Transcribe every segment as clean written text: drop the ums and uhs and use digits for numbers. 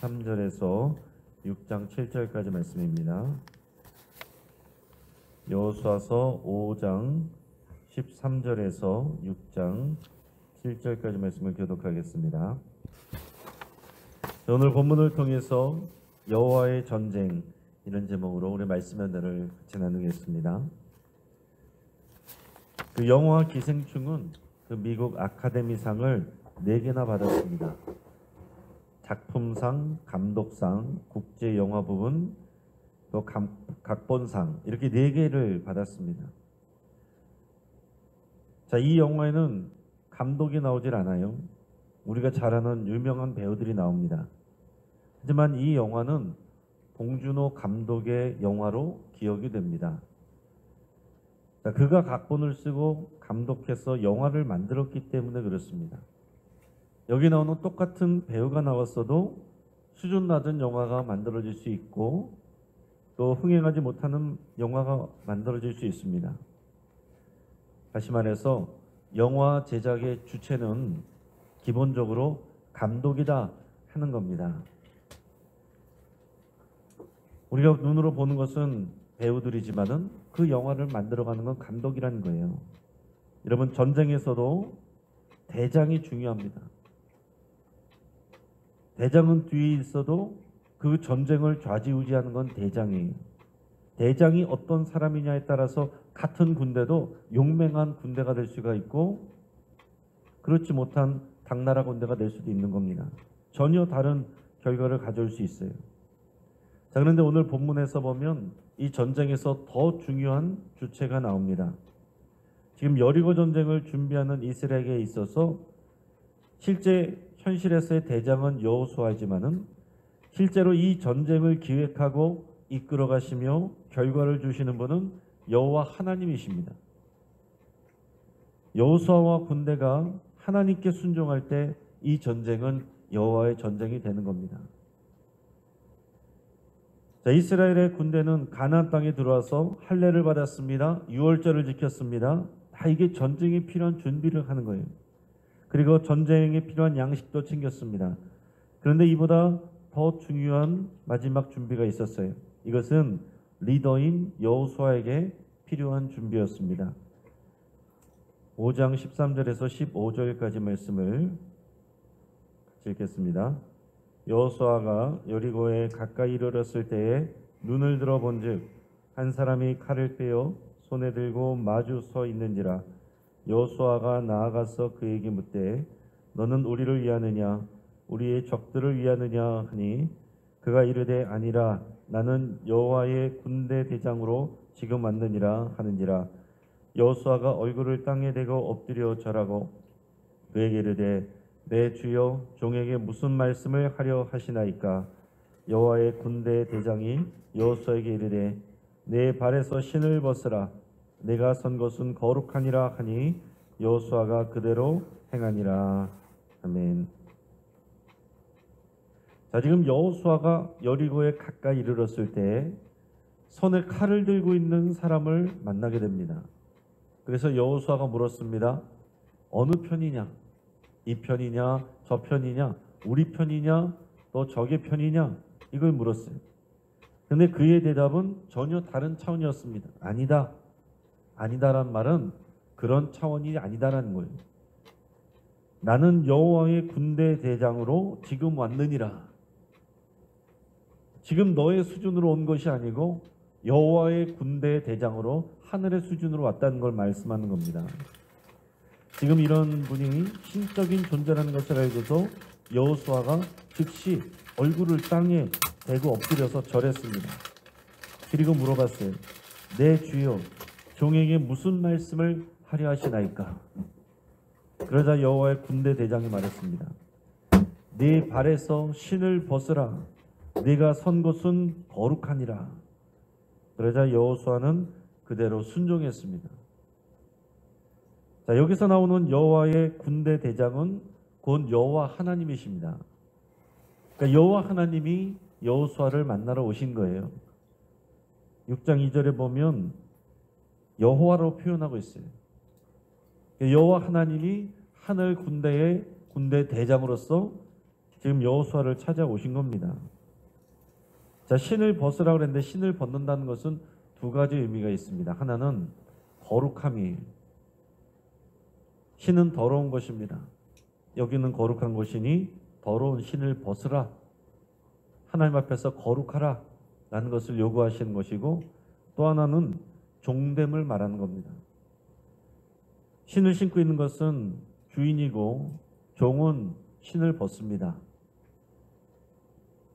13절에서 6장 7절까지 말씀입니다. 여호수아서 5장 13절에서 6장 7절까지 말씀을 교독하겠습니다. 오늘 본문을 통해서 여호와의 전쟁, 이런 제목으로 우리 말씀 연대를 같이 나누겠습니다. 그 영화 기생충은 그 미국 아카데미상을 4개나 받았습니다. 작품상, 감독상, 국제영화 부분, 또 각본상, 이렇게 4개를 받았습니다. 자, 이 영화에는 감독이 나오질 않아요. 우리가 잘 아는 유명한 배우들이 나옵니다. 하지만 이 영화는 봉준호 감독의 영화로 기억이 됩니다. 자, 그가 각본을 쓰고 감독해서 영화를 만들었기 때문에 그렇습니다. 여기 나오는 똑같은 배우가 나왔어도 수준 낮은 영화가 만들어질 수 있고 또 흥행하지 못하는 영화가 만들어질 수 있습니다. 다시 말해서 영화 제작의 주체는 기본적으로 감독이다 하는 겁니다. 우리가 눈으로 보는 것은 배우들이지만은 그 영화를 만들어가는 건 감독이라는 거예요. 여러분, 전쟁에서도 대장이 중요합니다. 대장은 뒤에 있어도 그 전쟁을 좌지우지하는 건 대장이에요. 대장이 어떤 사람이냐에 따라서 같은 군대도 용맹한 군대가 될 수가 있고 그렇지 못한 당나라 군대가 될 수도 있는 겁니다. 전혀 다른 결과를 가져올 수 있어요. 자, 그런데 오늘 본문에서 보면 이 전쟁에서 더 중요한 주체가 나옵니다. 지금 여리고 전쟁을 준비하는 이스라엘에 있어서 실제 현실에서의 대장은 여호수아이지만은 실제로 이 전쟁을 기획하고 이끌어 가시며 결과를 주시는 분은 여호와 하나님이십니다. 여호수아와 군대가 하나님께 순종할 때 이 전쟁은 여호와의 전쟁이 되는 겁니다. 자, 이스라엘의 군대는 가나안 땅에 들어와서 할례를 받았습니다. 유월절을 지켰습니다. 다 이게 전쟁에 필요한 준비를 하는 거예요. 그리고 전쟁에 필요한 양식도 챙겼습니다. 그런데 이보다 더 중요한 마지막 준비가 있었어요. 이것은 리더인 여호수아에게 필요한 준비였습니다. 5장 13절에서 15절까지 말씀을 읽겠습니다. 여호수아가 여리고에 가까이 이르렀을 때에 눈을 들어 본즉 한 사람이 칼을 빼어 손에 들고 마주 서 있는지라. 여호수아가 나아가서 그에게 묻되 너는 우리를 위하느냐 우리의 적들을 위하느냐 하니 그가 이르되 아니라 나는 여호와의 군대 대장으로 지금 왔느니라 하는지라. 여호수아가 얼굴을 땅에 대고 엎드려 절하고 그에게 이르되 내 주여 종에게 무슨 말씀을 하려 하시나이까. 여호와의 군대 대장이 여호수아에게 이르되 내 발에서 신을 벗으라. 내가 선 것은 거룩하니라 하니 여호수아가 그대로 행하니라. 아멘. 자, 지금 여호수아가 여리고에 가까이 이르렀을 때 손에 칼을 들고 있는 사람을 만나게 됩니다. 그래서 여호수아가 물었습니다. 어느 편이냐? 이 편이냐? 저 편이냐? 우리 편이냐? 또 적의 편이냐? 이걸 물었어요. 근데 그의 대답은 전혀 다른 차원이었습니다. 아니다. 아니다란 말은 그런 차원이 아니다라는 거예요. 나는 여호와의 군대 대장으로 지금 왔느니라. 지금 너의 수준으로 온 것이 아니고 여호와의 군대 대장으로 하늘의 수준으로 왔다는 걸 말씀하는 겁니다. 지금 이런 분이 신적인 존재라는 것을 알고서 여호수아가 즉시 얼굴을 땅에 대고 엎드려서 절했습니다. 그리고 물어봤어요. 내 주여 종에게 무슨 말씀을 하려 하시나이까. 그러자 여호와의 군대 대장이 말했습니다. 네 발에서 신을 벗으라. 네가 선 곳은 거룩하니라. 그러자 여호수아는 그대로 순종했습니다. 자, 여기서 나오는 여호와의 군대 대장은 곧 여호와 하나님이십니다. 그러니까 여호와 하나님이 여호수아를 만나러 오신 거예요. 6장 2절에 보면 여호와로 표현하고 있어요. 여호와 하나님이 하늘 군대의 군대 대장으로서 지금 여호수아를 찾아오신 겁니다. 자, 신을 벗으라고 그랬는데 신을 벗는다는 것은 두 가지 의미가 있습니다. 하나는 거룩함이에요. 신은 더러운 것입니다. 여기는 거룩한 것이니 더러운 신을 벗으라. 하나님 앞에서 거룩하라 라는 것을 요구하시는 것이고, 또 하나는 종됨을 말하는 겁니다. 신을 신고 있는 것은 주인이고 종은 신을 벗습니다.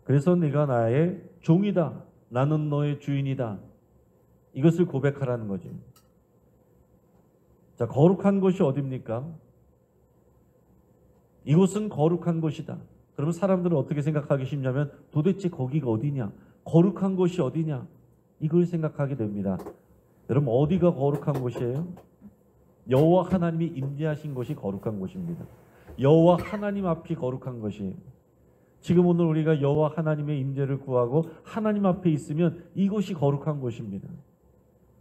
그래서 네가 나의 종이다. 나는 너의 주인이다. 이것을 고백하라는 거죠. 자, 거룩한 곳이 어디입니까? 이곳은 거룩한 곳이다. 그러면 사람들은 어떻게 생각하기 쉽냐면 도대체 거기가 어디냐? 거룩한 곳이 어디냐? 이걸 생각하게 됩니다. 여러분, 어디가 거룩한 곳이에요? 여호와 하나님이 임재하신 곳이 거룩한 곳입니다. 여호와 하나님 앞이 거룩한 것이에요. 지금 오늘 우리가 여호와 하나님의 임재를 구하고 하나님 앞에 있으면 이곳이 거룩한 곳입니다.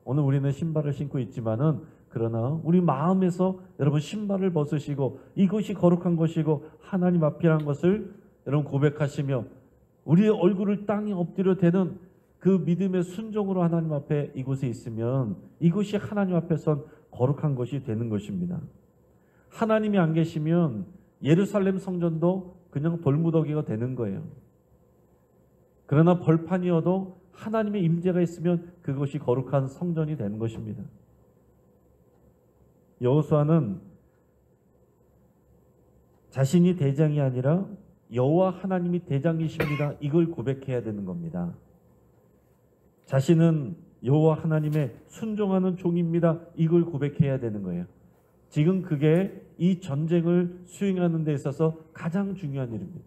오늘 우리는 신발을 신고 있지만은, 그러나 우리 마음에서 여러분 신발을 벗으시고 이것이 거룩한 것이고 하나님 앞이라는 것을 여러분 고백하시며 우리의 얼굴을 땅에 엎드려 대는 그 믿음의 순종으로 하나님 앞에 이곳에 있으면 이것이 하나님 앞에선 거룩한 것이 되는 것입니다. 하나님이 안 계시면 예루살렘 성전도 그냥 돌무더기가 되는 거예요. 그러나 벌판이어도 하나님의 임재가 있으면 그것이 거룩한 성전이 되는 것입니다. 여호수아는 자신이 대장이 아니라 여호와 하나님이 대장이십니다. 이걸 고백해야 되는 겁니다. 자신은 여호와 하나님의 순종하는 종입니다. 이걸 고백해야 되는 거예요. 지금 그게 이 전쟁을 수행하는 데 있어서 가장 중요한 일입니다.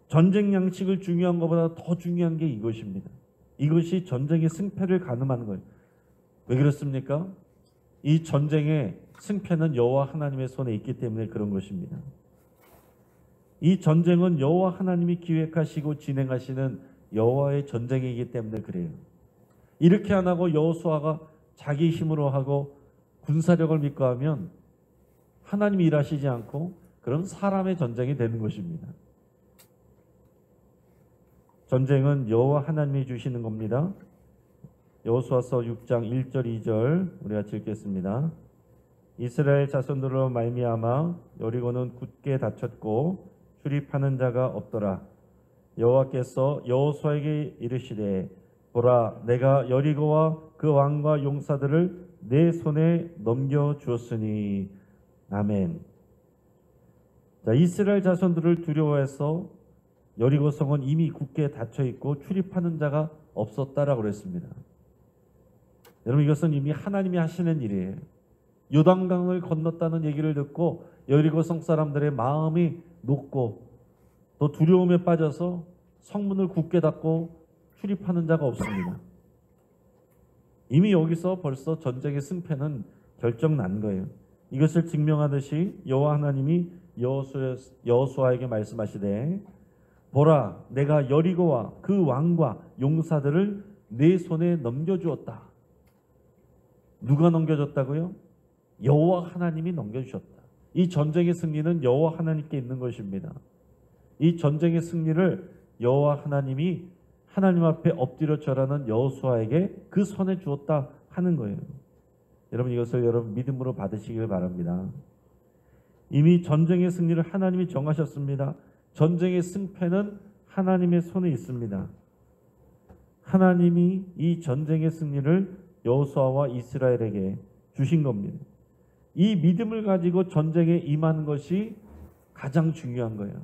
전쟁 양식을 중요한 것보다 더 중요한 게 이것입니다. 이것이 전쟁의 승패를 가늠하는 거예요. 왜 그렇습니까? 이 전쟁의 승패는 여호와 하나님의 손에 있기 때문에 그런 것입니다. 이 전쟁은 여호와 하나님이 기획하시고 진행하시는 여호와의 전쟁이기 때문에 그래요. 이렇게 안 하고 여호수아가 자기 힘으로 하고 군사력을 믿고 하면 하나님이 일하시지 않고 그런 사람의 전쟁이 되는 것입니다. 전쟁은 여호와 하나님이 주시는 겁니다. 여호수아서 6장 1절 2절 우리가 읽겠습니다. 이스라엘 자손들로 말미암아 여리고는 굳게 닫혔고 출입하는 자가 없더라. 여호와께서 여호수아에게 이르시되 보라, 내가 여리고와 그 왕과 용사들을 내 손에 넘겨주었으니. 아멘. 자, 이스라엘 자손들을 두려워해서 여리고 성은 이미 굳게 닫혀있고 출입하는 자가 없었다라고 그랬습니다. 여러분, 이것은 이미 하나님이 하시는 일이에요. 요단강을 건넜다는 얘기를 듣고 여리고 성 사람들의 마음이 녹고 또 두려움에 빠져서 성문을 굳게 닫고 출입하는 자가 없습니다. 이미 여기서 벌써 전쟁의 승패는 결정난 거예요. 이것을 증명하듯이 여호와 하나님이 여호수아에게 말씀하시되 보라, 내가 여리고와 그 왕과 용사들을 네 손에 넘겨주었다. 누가 넘겨줬다고요? 여호와 하나님이 넘겨주셨다. 이 전쟁의 승리는 여호와 하나님께 있는 것입니다. 이 전쟁의 승리를 여호와 하나님이 하나님 앞에 엎드려 절하는 여호수아에게 그 손에 주었다 하는 거예요. 여러분, 이것을 여러분 믿음으로 받으시길 바랍니다. 이미 전쟁의 승리를 하나님이 정하셨습니다. 전쟁의 승패는 하나님의 손에 있습니다. 하나님이 이 전쟁의 승리를 여호수아와 이스라엘에게 주신 겁니다. 이 믿음을 가지고 전쟁에 임하는 것이 가장 중요한 거예요.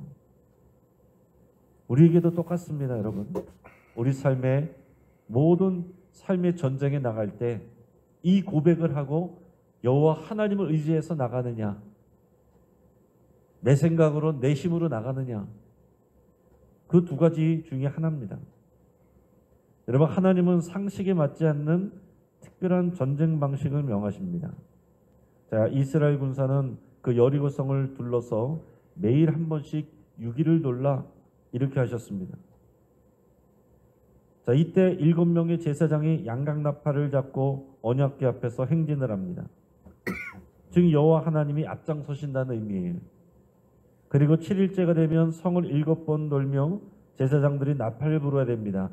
우리에게도 똑같습니다, 여러분. 우리 삶의 모든 삶의 전쟁에 나갈 때 이 고백을 하고 여호와 하나님을 의지해서 나가느냐, 내 생각으로 내 힘으로 나가느냐, 그 두 가지 중에 하나입니다. 여러분, 하나님은 상식에 맞지 않는 특별한 전쟁 방식을 명하십니다. 자, 이스라엘 군사는 그 여리고 성을 둘러서 매일 한 번씩 6일을 돌라 이렇게 하셨습니다. 자, 이때 7명의 제사장이 양각나팔을 잡고 언약궤 앞에서 행진을 합니다. 즉 여호와 하나님이 앞장서신다는 의미예요. 그리고 7일째가 되면 성을 7번 돌며 제사장들이 나팔을 불어야 됩니다.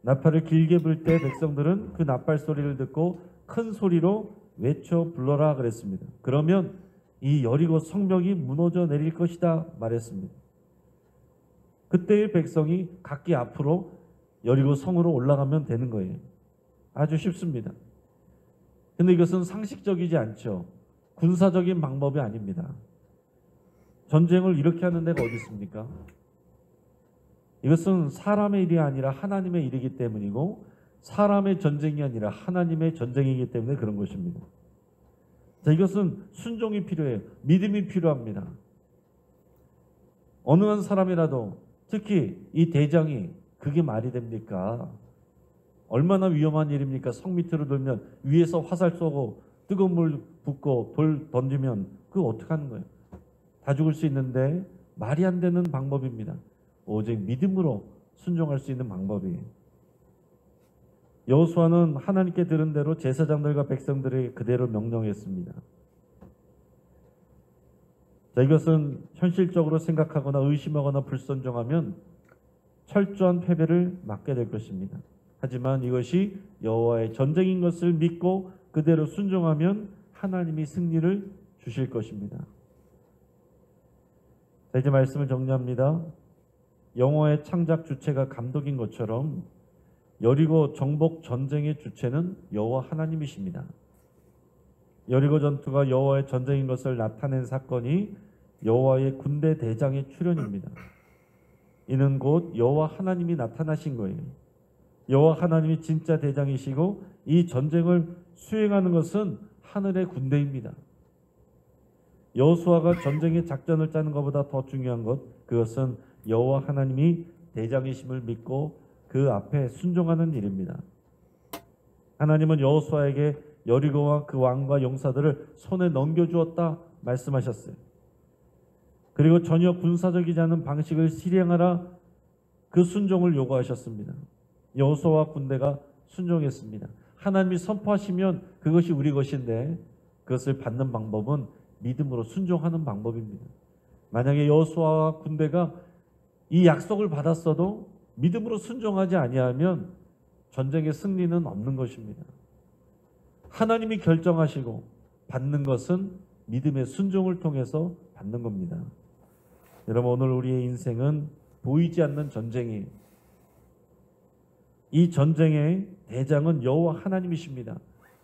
나팔을 길게 불 때 백성들은 그 나팔 소리를 듣고 큰 소리로 외쳐 불러라 그랬습니다. 그러면 이 여리고 성벽이 무너져 내릴 것이다 말했습니다. 그때의 백성이 각기 앞으로 여리고 성으로 올라가면 되는 거예요. 아주 쉽습니다. 근데 이것은 상식적이지 않죠. 군사적인 방법이 아닙니다. 전쟁을 이렇게 하는 데가 어디 있습니까? 이것은 사람의 일이 아니라 하나님의 일이기 때문이고 사람의 전쟁이 아니라 하나님의 전쟁이기 때문에 그런 것입니다. 자, 이것은 순종이 필요해요. 믿음이 필요합니다. 어느 한 사람이라도 특히 이 대장이 그게 말이 됩니까? 얼마나 위험한 일입니까? 성 밑으로 돌면 위에서 화살 쏘고 뜨거운 물 붓고 돌 던지면 그거 어떻게 하는 거예요? 다 죽을 수 있는데 말이 안 되는 방법입니다. 오직 믿음으로 순종할 수 있는 방법이에요. 여호수아는 하나님께 들은 대로 제사장들과 백성들에게 그대로 명령했습니다. 자, 이것은 현실적으로 생각하거나 의심하거나 불순종하면 철저한 패배를 맞게 될 것입니다. 하지만 이것이 여호와의 전쟁인 것을 믿고 그대로 순종하면 하나님이 승리를 주실 것입니다. 자, 이제 말씀을 정리합니다. 영어의 창작 주체가 감독인 것처럼 여리고 정복 전쟁의 주체는 여호와 하나님이십니다. 여리고 전투가 여호와의 전쟁인 것을 나타낸 사건이 여호와의 군대 대장의 출현입니다. 이는 곧 여호와 하나님이 나타나신 거예요. 여호와 하나님이 진짜 대장이시고 이 전쟁을 수행하는 것은 하늘의 군대입니다. 여호수아가 전쟁의 작전을 짜는 것보다 더 중요한 것, 그것은 여호와 하나님이 대장이심을 믿고 그 앞에 순종하는 일입니다. 하나님은 여호수아에게 여리고와 그 왕과 용사들을 손에 넘겨주었다 말씀하셨어요. 그리고 전혀 군사적이지 않은 방식을 실행하라 그 순종을 요구하셨습니다. 여호수아와 군대가 순종했습니다. 하나님이 선포하시면 그것이 우리 것인데 그것을 받는 방법은 믿음으로 순종하는 방법입니다. 만약에 여호수아와 군대가 이 약속을 받았어도 믿음으로 순종하지 아니하면 전쟁의 승리는 없는 것입니다. 하나님이 결정하시고 받는 것은 믿음의 순종을 통해서 받는 겁니다. 여러분, 오늘 우리의 인생은 보이지 않는 전쟁이에요. 이 전쟁의 대장은 여호와 하나님이십니다.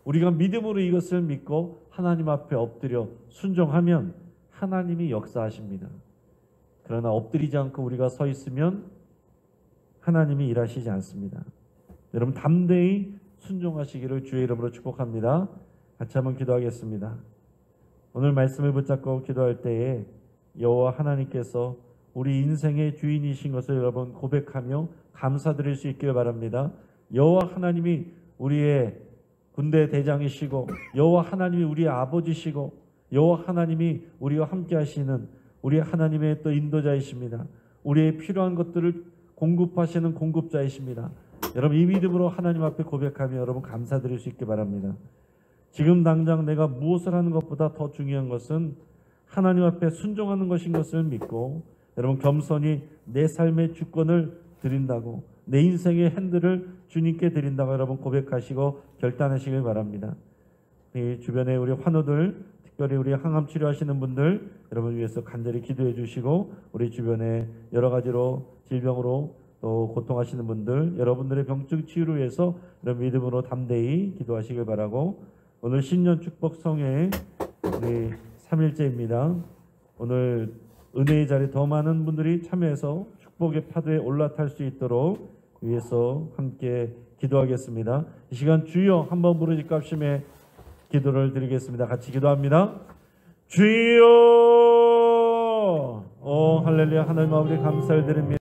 우리가 믿음으로 이것을 믿고 하나님 앞에 엎드려 순종하면 하나님이 역사하십니다. 그러나 엎드리지 않고 우리가 서 있으면 하나님이 일하시지 않습니다. 여러분, 담대히 순종하시기를 주의 이름으로 축복합니다. 같이 한번 기도하겠습니다. 오늘 말씀을 붙잡고 기도할 때에 여호와 하나님께서 우리 인생의 주인이신 것을 여러분 고백하며 감사드릴 수 있기를 바랍니다. 여호와 하나님이 우리의 군대 대장이시고 여호와 하나님이 우리의 아버지시고 여호와 하나님이 우리와 함께 하시는 우리 하나님의 또 인도자이십니다. 우리의 필요한 것들을 공급하시는 공급자이십니다. 여러분, 이 믿음으로 하나님 앞에 고백하며 여러분 감사드릴 수 있기 바랍니다. 지금 당장 내가 무엇을 하는 것보다 더 중요한 것은 하나님 앞에 순종하는 것인 것을 믿고 여러분 겸손히 내 삶의 주권을 드린다고, 내 인생의 핸들을 주님께 드린다고 여러분 고백하시고 결단하시길 바랍니다. 이 주변에 우리 환우들, 특별히 우리 항암 치료하시는 분들 여러분 위해서 간절히 기도해 주시고, 우리 주변에 여러 가지로 질병으로 또 고통하시는 분들, 여러분들의 병증 치유를 위해서 이런 믿음으로 담대히 기도하시길 바라고, 오늘 신년 축복 성회 우리 3일째입니다. 오늘 은혜의 자리에 더 많은 분들이 참여해서 축복의 파도에 올라탈 수 있도록 위해서 함께 기도하겠습니다. 이 시간 주여 한번 부르짖갑심에 기도를 드리겠습니다. 같이 기도합니다. 주여! 오 할렐루야. 하나님 아버지 감사를 드립니다.